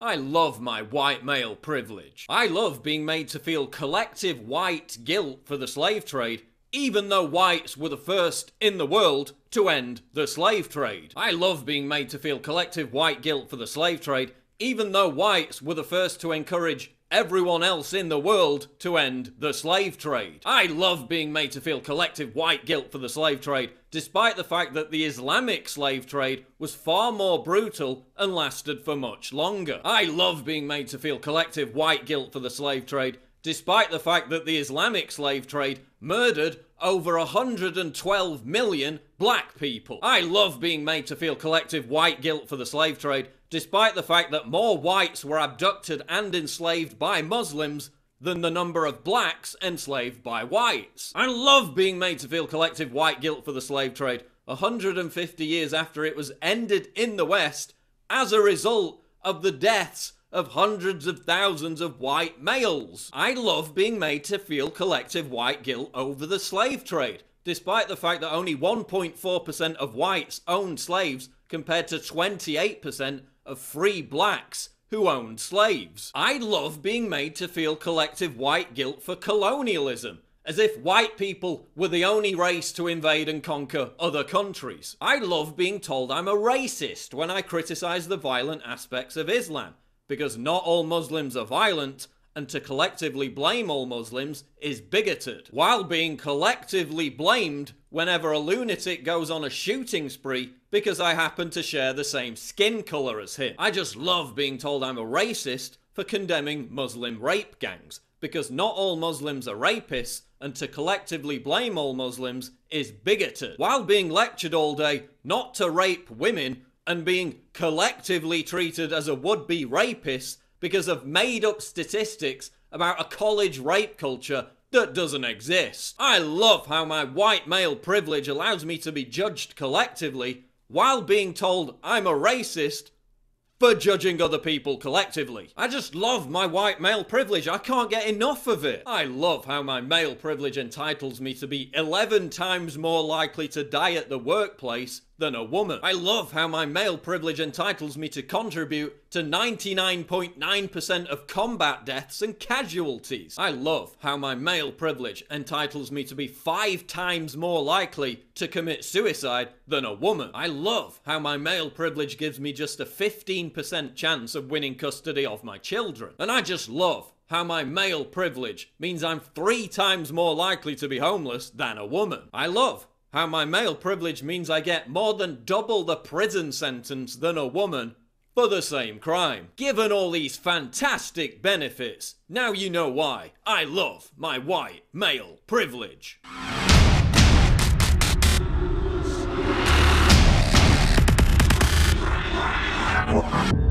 I love my white male privilege. I love being made to feel collective white guilt for the slave trade, even though whites were the first in the world to end the slave trade. I love being made to feel collective white guilt for the slave trade, even though whites were the first to encourage everyone else in the world to end the slave trade. I love being made to feel collective white guilt for the slave trade, despite the fact that the Islamic slave trade was far more brutal and lasted for much longer. I love being made to feel collective white guilt for the slave trade, despite the fact that the Islamic slave trade murdered over 112 million black people. I love being made to feel collective white guilt for the slave trade, despite the fact that more whites were abducted and enslaved by Muslims than the number of blacks enslaved by whites. I love being made to feel collective white guilt for the slave trade 150 years after it was ended in the West as a result of the deaths of hundreds of thousands of white males. I love being made to feel collective white guilt over the slave trade, despite the fact that only 1.4% of whites owned slaves compared to 28% of free blacks who owned slaves. I love being made to feel collective white guilt for colonialism, as if white people were the only race to invade and conquer other countries. I love being told I'm a racist when I criticize the violent aspects of Islam, because not all Muslims are violent, and to collectively blame all Muslims is bigoted, while being collectively blamed whenever a lunatic goes on a shooting spree because I happen to share the same skin color as him. I just love being told I'm a racist for condemning Muslim rape gangs, because not all Muslims are rapists, and to collectively blame all Muslims is bigoted, while being lectured all day not to rape women and being collectively treated as a would-be rapist because of made-up statistics about a college rape culture that doesn't exist. I love how my white male privilege allows me to be judged collectively while being told I'm a racist for judging other people collectively. I just love my white male privilege. I can't get enough of it. I love how my male privilege entitles me to be 11 times more likely to die at the workplace than a woman. I love how my male privilege entitles me to contribute to 99.9% of combat deaths and casualties. I love how my male privilege entitles me to be 5 times more likely to commit suicide than a woman. I love how my male privilege gives me just a 15% chance of winning custody of my children. And I just love how my male privilege means I'm 3 times more likely to be homeless than a woman. I love how my male privilege means I get more than double the prison sentence than a woman for the same crime. Given all these fantastic benefits, now you know why I love my white male privilege. What?